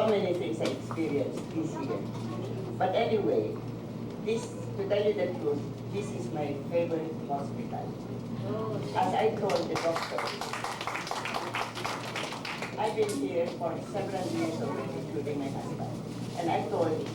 so many things I experienced this year. But anyway, to tell you the truth, this is my favorite hospital. As I told the doctor, I've been here for several years already, including my husband. And I told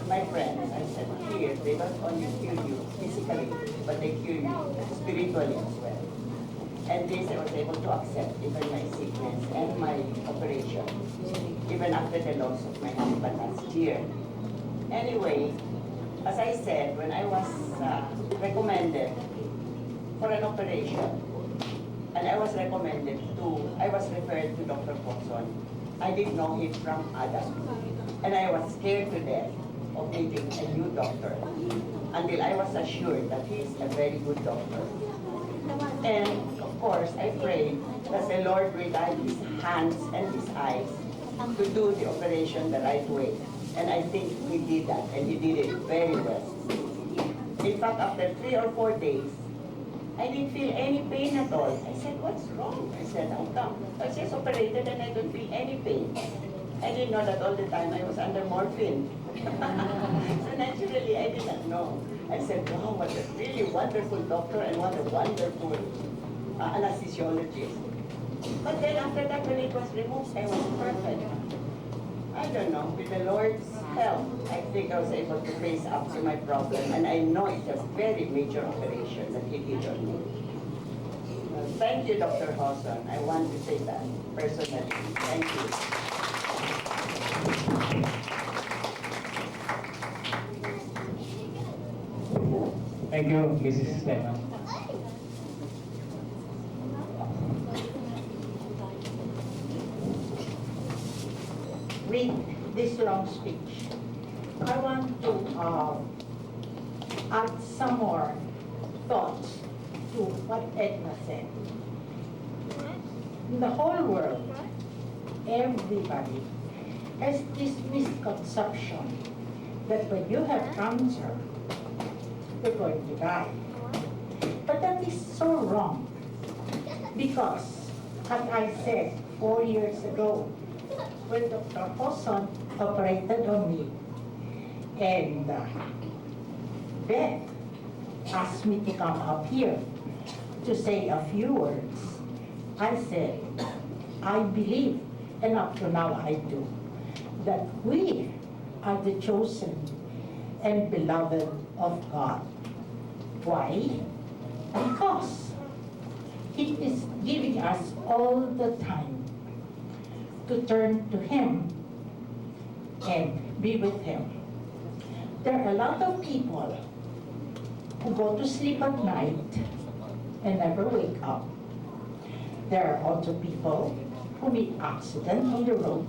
my friends, I said, here, they not only cure you physically, but they cure you spiritually as well. And this I was able to accept even my sickness and my operation, even after the loss of my husband last year. Anyway, as I said, when I was recommended for an operation, and I was referred to Dr. Watson. I didn't know him from Adam. And I was scared to death of meeting a new doctor until I was assured that he is a very good doctor. And of course, I prayed that the Lord will guide his hands and his eyes to do the operation the right way. And I think he did that, and he did it very well. In fact, after 3 or 4 days, I didn't feel any pain at all. I said, what's wrong? I said, how come? I was just operated and I don't feel any pain. I didn't know that all the time I was under morphine. So naturally, I did not know. I said, wow, what a really wonderful doctor and what a wonderful anesthesiologist. But then after that, when it was removed, I was perfect. I don't know, with the Lord's help, I think I was able to face up to my problem, and I know it's a very major operation that he did on me. Thank you, Dr. Hawson. I want to say that personally. Thank you. Thank you, Mrs. Stefan. With this long speech, I want to add some more thoughts to what Edna said. In the whole world, everybody has this misconception that when you have cancer, you're going to die. But that is so wrong, because, as I said 4 years ago, when Dr. Hawson operated on me, and Beth asked me to come up here to say a few words, I said, I believe, and up to now I do, that we are the chosen and beloved of God. Why? Because He is giving us all the time to turn to Him and be with Him. There are a lot of people who go to sleep at night and never wake up. There are also people who meet accidents on the road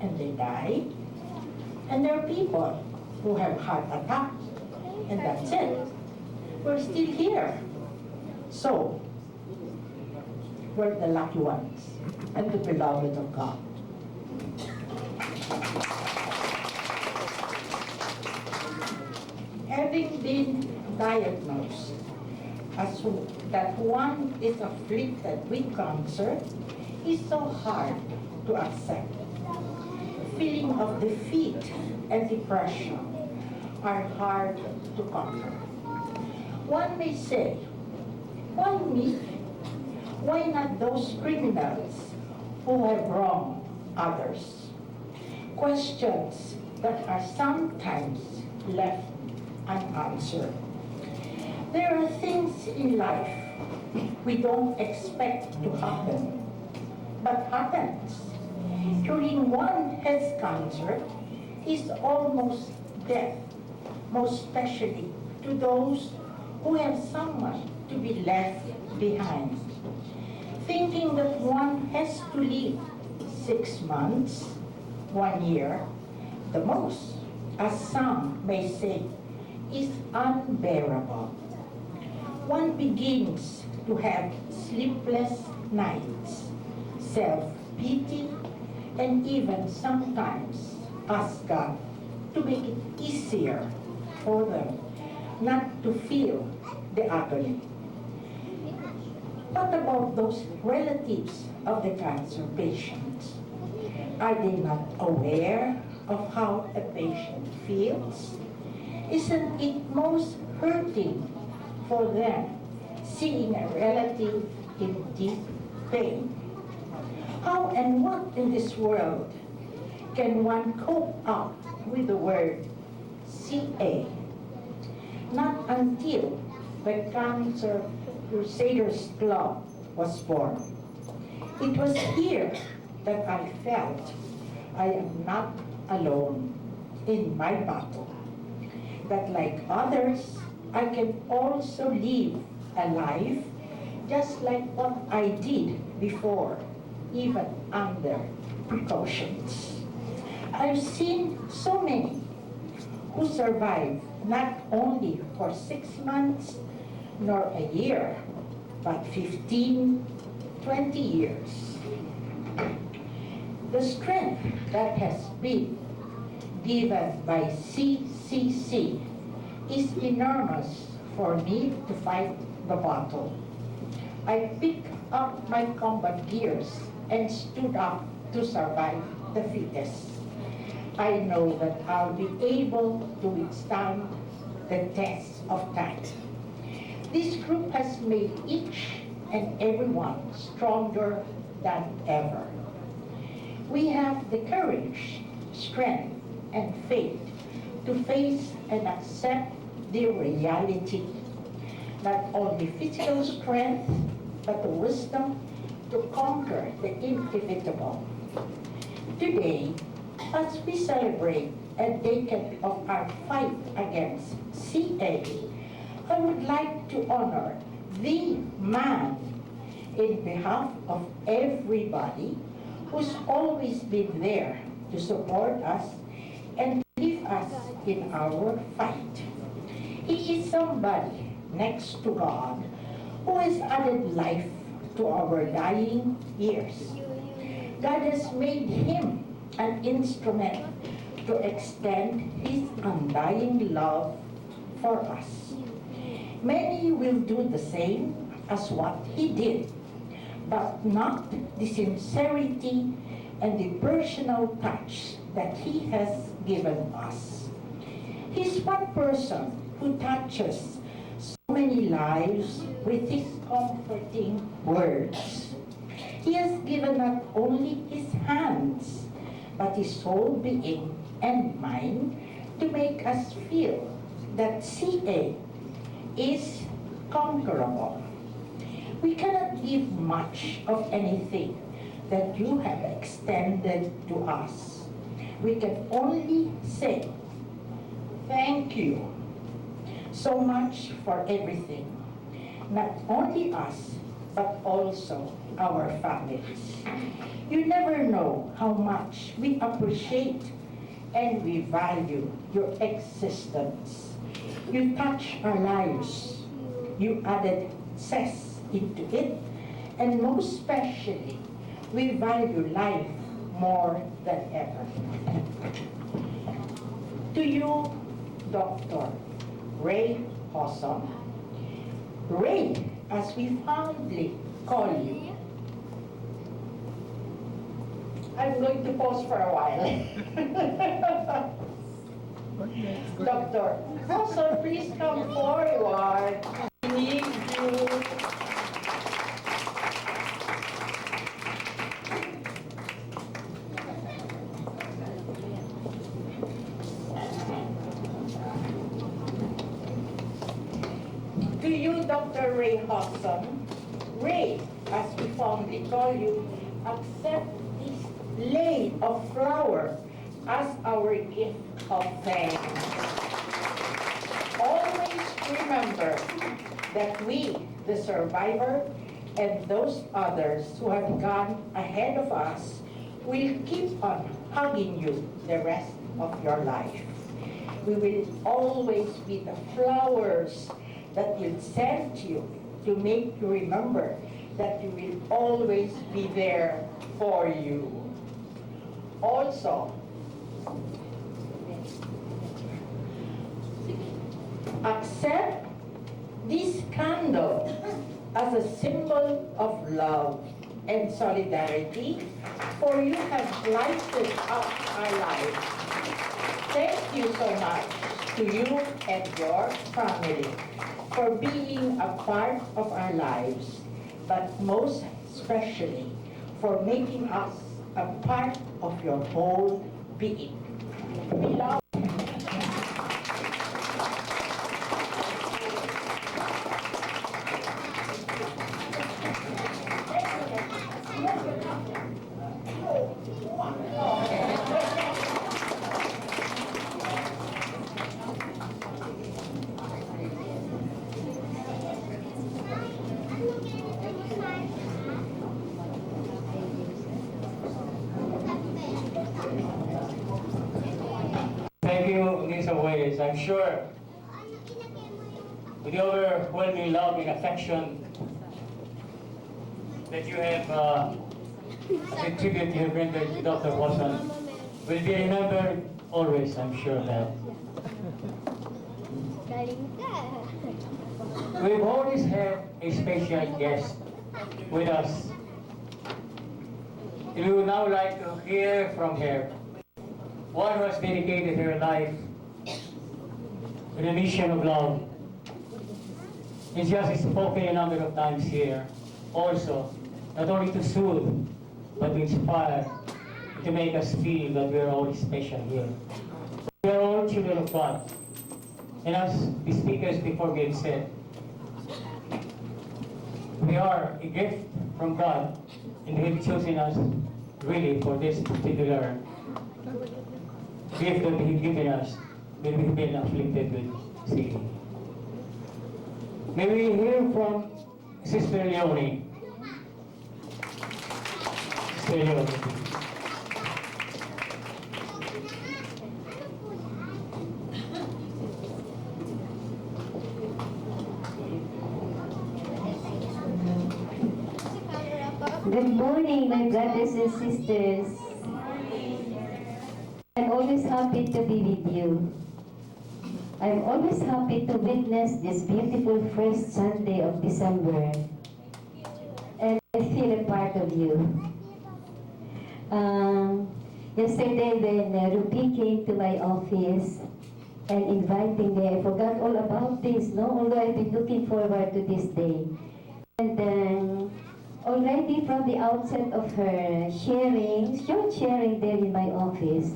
and they die. And there are people who have heart attack and that's it. We're still here. So, we're the lucky ones and the beloved of God. Having been diagnosed as that one is afflicted with cancer is so hard to accept. Feeling of defeat and depression are hard to conquer. One may say, why me? Why not those criminals who have wronged others? Questions that are sometimes left unanswered. There are things in life we don't expect to happen, but happens. During one has cancer is almost death, most especially to those who have someone to be left behind. Thinking that one has to live 6 months, 1 year, the most, as some may say, is unbearable. One begins to have sleepless nights, self-pity, and even sometimes ask God to make it easier for them not to feel the agony. What about those relatives of the cancer patients? Are they not aware of how a patient feels? Isn't it most hurting for them seeing a relative in deep pain? How and what in this world can one cope up with the word CA? Not until the Cancer Crusaders Club was born. It was here that I felt I am not alone in my battle. That like others, I can also live a life just like what I did before, even under precautions. I've seen so many who survive not only for 6 months nor a year, but 15, 20 years. The strength that has been given by CCC is enormous for me to fight the battle. I picked up my combat gears and stood up to survive the fittest. I know that I'll be able to withstand the test of time. This group has made each and everyone stronger than ever. We have the courage, strength, and faith to face and accept the reality. Not only physical strength, but the wisdom to conquer the inevitable. Today, as we celebrate a decade of our fight against CA, I would like to honor the man in behalf of everybody who's always been there to support us and lift us in our fight. He is somebody next to God who has added life to our dying years. God has made him an instrument to extend his undying love for us. Many will do the same as what he did, but not the sincerity and the personal touch that he has given us. He's one person who touches so many lives with his comforting words. He has given not only his hands, but his whole being and mind to make us feel that CA is conquerable. We cannot give much of anything that you have extended to us. We can only say, thank you so much for everything. Not only us, but also our families. You never know how much we appreciate and we value your existence. You touch our lives. You added zest into it, and most especially, we value life more than ever. To you, Dr. Ray Hossam, Ray, as we fondly call you. I'm going to pause for a while. Dr. Hossam, please come forward. We need you. To you, Dr. Ray Hossam, Ray, as we fondly call you, accept this lei of flower as our gift of thanks. Always remember that we, the survivor, and those others who have gone ahead of us, will keep on hugging you the rest of your life. We will always be the flowers that will send you to make you remember that you will always be there for you. Also, accept this candle as a symbol of love and solidarity for you have lighted up our lives. Thank you so much to you and your family for being a part of our lives, but most especially for making us a part of your whole being. We love Thank you in some ways. I'm sure with the overwhelming love and affection that you have as a tribute you have rendered to Dr. Watson will be remembered always, I'm sure of that. We've always had a special guest with us. And we would now like to hear from her. One who has dedicated her life to the mission of love. And she has spoken a number of times here also, not only to soothe, but to inspire, to make us feel that we are all special here. We are all children of God. And as the speakers before me have said, we are a gift from God, and He has chosen us really for this particular gift that He's given us when we've been afflicted with sin. May we hear from Sister Leonie. Sister Leonie, please. Good morning, my brothers and sisters. I'm always happy to be with you. I'm always happy to witness this beautiful first Sunday of December. And I feel a part of you. Yesterday when Ruby came to my office and inviting me, I forgot all about this, no? Although I've been looking forward to this day. And already from the outset of her sharing, short sharing there in my office,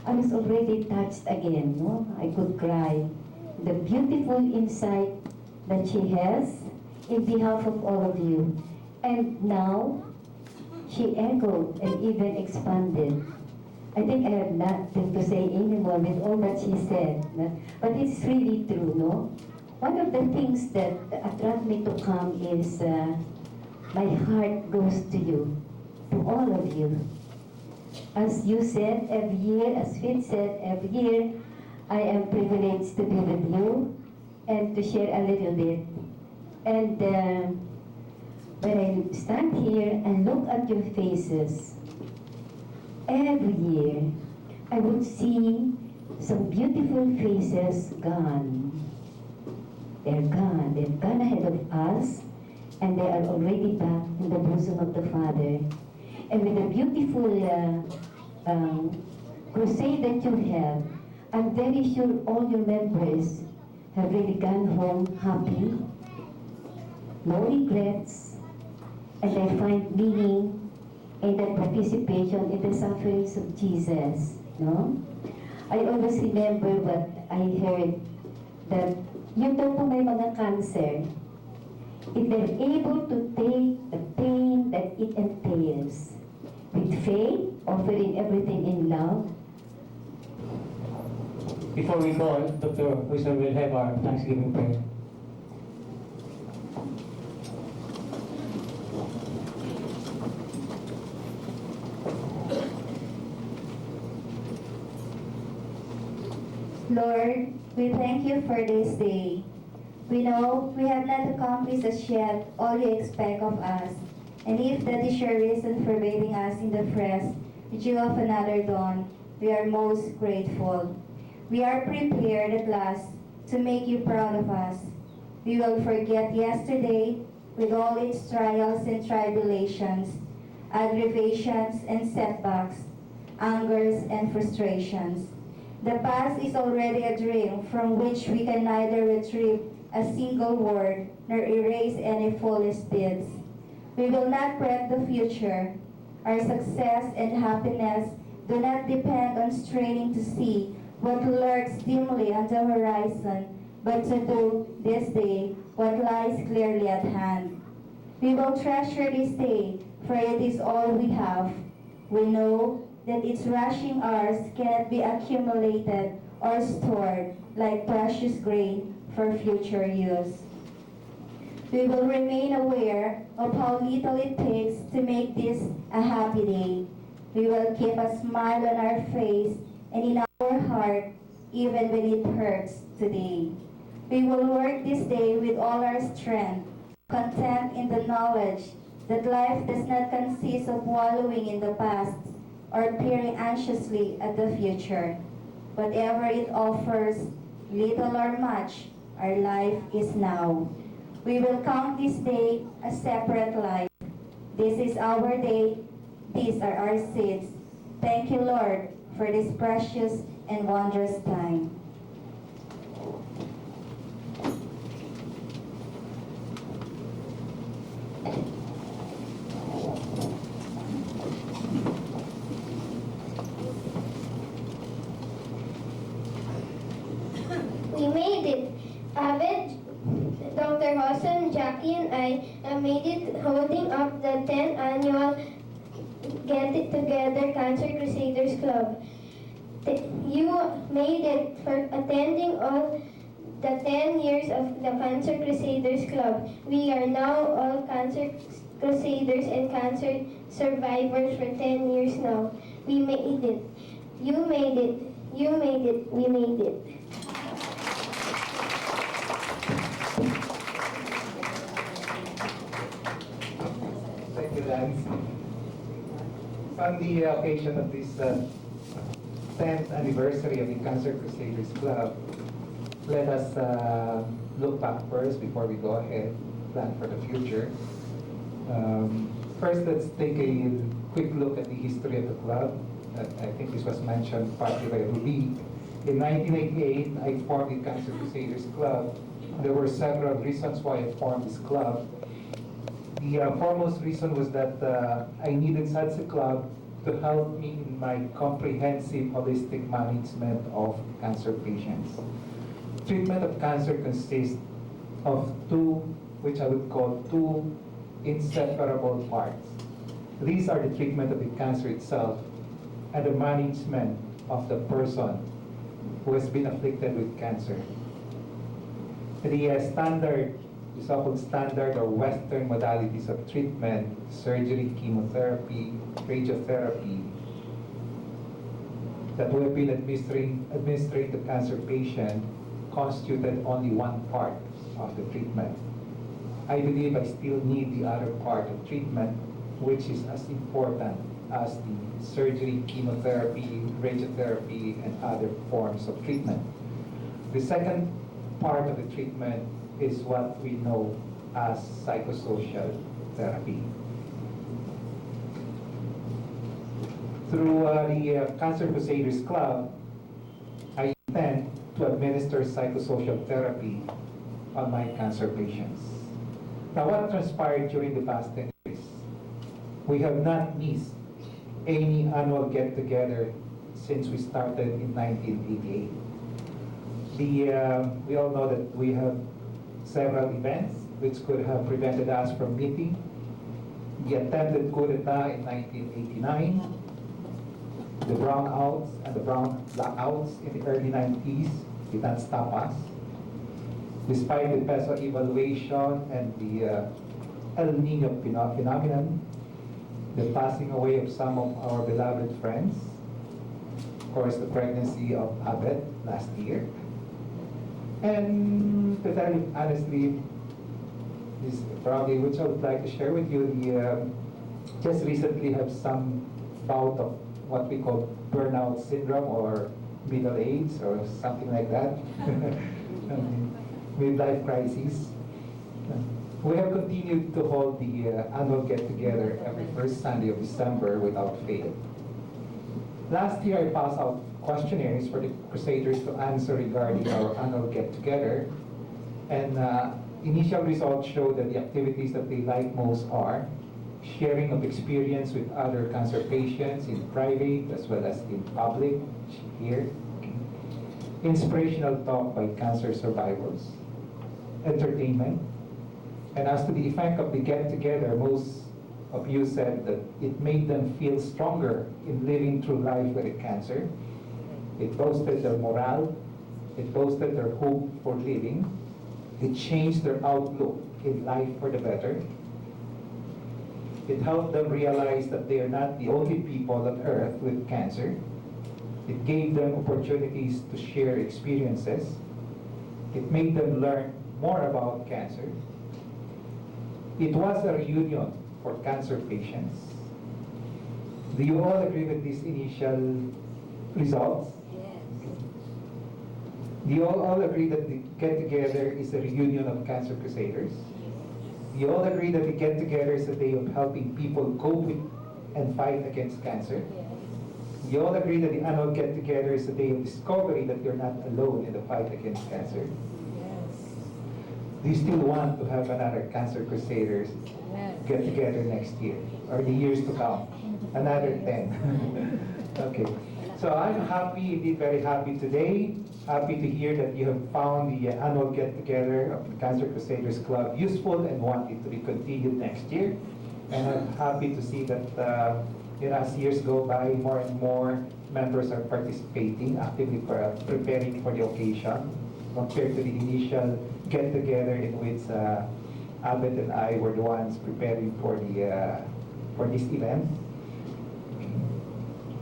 I was already touched again, no? I could cry. The beautiful insight that she has in behalf of all of you. And now, she echoed and even expanded. I think I have nothing to say anymore with all that she said. But it's really true, no? One of the things that attract me to come is my heart goes to you, to all of you. As you said, every year, as Phil said, every year, I am privileged to be with you and to share a little bit. And when I stand here and look at your faces, every year, I would see some beautiful faces gone. They're gone. They've gone ahead of us, and they are already back in the bosom of the Father. And with the beautiful crusade that you have, I'm very sure all your members have really gone home happy, no regrets, and they find meaning in that participation in the sufferings of Jesus. No? I always remember what I heard, that yung daw po may mga cancer, if they're able to take the pain that it entails with faith, offering everything in love. Before we call, Dr. Wilson will have our Thanksgiving prayer. Lord, we thank you for this day. We know we have not accomplished as yet all you expect of us. And if that is your reason for bathing us in the fresh dew of another dawn, we are most grateful. We are prepared at last to make you proud of us. We will forget yesterday with all its trials and tribulations aggravations and setbacks, angers and frustrations. The past is already a dream from which we can neither retrieve a single word nor erase any foolish deeds. We will not prep the future. Our success and happiness do not depend on straining to see what lurks dimly on the horizon, but to do this day what lies clearly at hand. We will treasure this day, for it is all we have. We know that its rushing hours cannot be accumulated or stored like precious grain for future use. We will remain aware of how little it takes to make this a happy day. We will keep a smile on our face and in our heart even when it hurts today. We will work this day with all our strength, content in the knowledge that life does not consist of wallowing in the past or peering anxiously at the future. Whatever it offers, little or much, our life is now. We will count this day a separate life. This is our day. These are our seeds. Thank you, Lord, for this precious and wondrous time. We made it. Abed, Dr. Hosen, Jackie, and I made it holding up the 10th annual Get It Together Cancer Crusaders Club. You made it for attending all the 10 years of the Cancer Crusaders Club. We are now all Cancer Crusaders and cancer survivors for 10 years now. We made it. You made it. You made it. We made it. Thank you, Lance. On the occasion of this 10th anniversary of the Cancer Crusaders Club, let us look back first before we go ahead, plan for the future. First, let's take a quick look at the history of the club. I think this was mentioned partly by Ruby. In 1988, I formed the Cancer Crusaders Club. There were several reasons why I formed this club. The foremost reason was that I needed such a club to help me in my comprehensive holistic management of cancer patients. Treatment of cancer consists of two, which I would call two inseparable parts. These are the treatment of the cancer itself and the management of the person who has been afflicted with cancer. The standard, the so-called standard or Western modalities of treatment, surgery, chemotherapy, radiotherapy, that we have been administering to cancer patient constituted only one part of the treatment. I believe I still need the other part of treatment, which is as important as the surgery, chemotherapy, radiotherapy, and other forms of treatment. The second part of the treatment is what we know as psychosocial therapy. Through the Cancer Crusaders Club, I intend to administer psychosocial therapy on my cancer patients. Now, what transpired during the past 10 years? We have not missed any annual get-together since we started in 1988. We all know that we have several events which could have prevented us from meeting. The attempted coup d'etat in 1989, the brownouts and the brown blackouts in the early 90s did not stop us. Despite the peso evaluation and the El Nino phenomenon, the passing away of some of our beloved friends, of course the pregnancy of Abed last year, and to tell you honestly, this probably which I would like to share with you, just recently have some bout of what we call burnout syndrome or middle age or something like that. Midlife crisis. We have continued to hold the annual get-together every first Sunday of December without fail. Last year, I passed out questionnaires for the Crusaders to answer regarding our annual get-together, and initial results show that the activities that they like most are sharing of experience with other cancer patients in private as well as in public, here, inspirational talk by cancer survivors, entertainment, and as to the effect of the get-together, most of you said that it made them feel stronger in living through life with a cancer. It boosted their morale, it boosted their hope for living, it changed their outlook in life for the better. It helped them realize that they are not the only people on earth with cancer. It gave them opportunities to share experiences. It made them learn more about cancer. It was a reunion for cancer patients. Do you all agree with these initial results? Yes. Do you all agree that the get-together is a reunion of Cancer Crusaders? Do you all agree that the get-together is a day of helping people cope with and fight against cancer? Do you all agree that the annual get-together is a day of discovery that you're not alone in the fight against cancer? Do you still want to have another Cancer Crusaders get together next year or the years to come? Another 10. Okay. So I'm happy, indeed very happy today. Happy to hear that you have found the annual get together of the Cancer Crusaders Club useful and want it to be continued next year. And I'm happy to see that as years go by, more and more members are participating, actively preparing for the occasion, compared to the initial get-together in which Abed and I were the ones preparing for this event.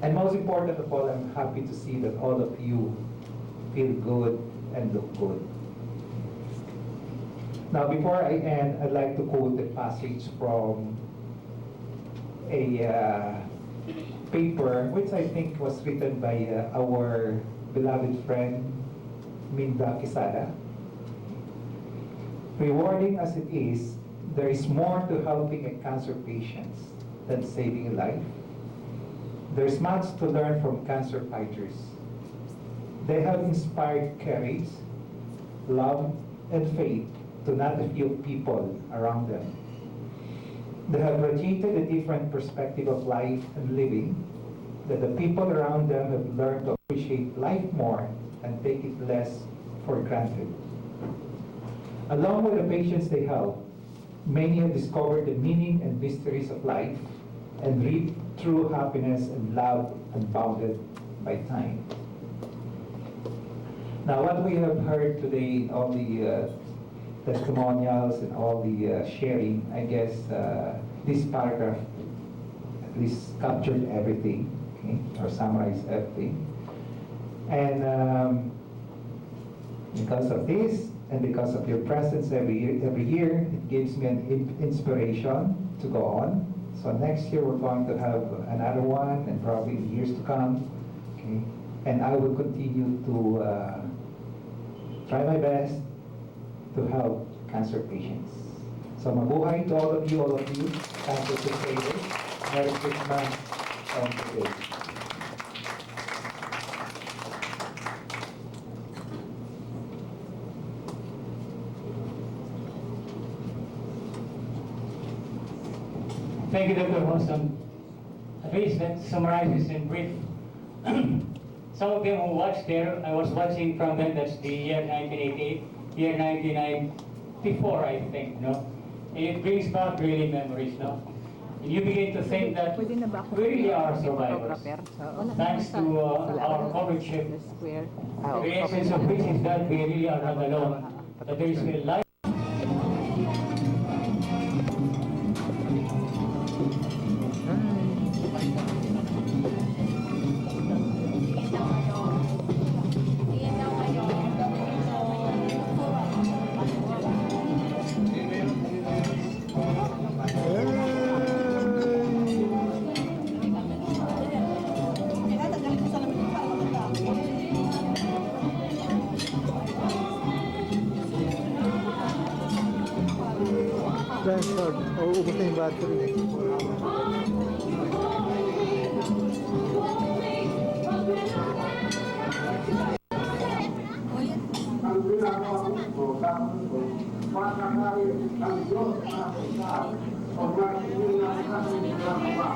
And most important of all, I'm happy to see that all of you feel good and look good. Now, before I end, I'd like to quote a passage from a paper which I think was written by our beloved friend Minda Quesada. Rewarding as it is, there is more to helping a cancer patient than saving a life. There's much to learn from cancer fighters. They have inspired courage, love, and faith to not a few people around them. They have radiated a different perspective of life and living, that the people around them have learned to appreciate life more and take it less for granted. Along with the patients they help, many have discovered the meaning and mysteries of life and reaped true happiness and love unbounded by time. Now, what we have heard today, all the testimonials and all the sharing, I guess this paragraph at least captured everything, okay, or summarized everything. And because of this, and because of your presence every year, it gives me an inspiration to go on. So next year we're going to have another one, and probably in years to come. Okay, and I will continue to try my best to help cancer patients. So mabuhay to all of you, Cancer Crusaders. Merry Christmas and good day. Thank you, Dr. Wilson. At least that summarizes in brief. Some of them who watched there, I was watching from them, that's the year 1988, year 1994, I think, no? And it brings back really memories, no? And you begin to think that we really are survivors. Thanks to our comradeship, the essence of which is that we really are not alone, that there is a life. Transferred. O ubos na yung battery. Ang ginagawa ko, dapat ko, patakarin ang Diyos sa kita o magiging ang kanyang ginagawa.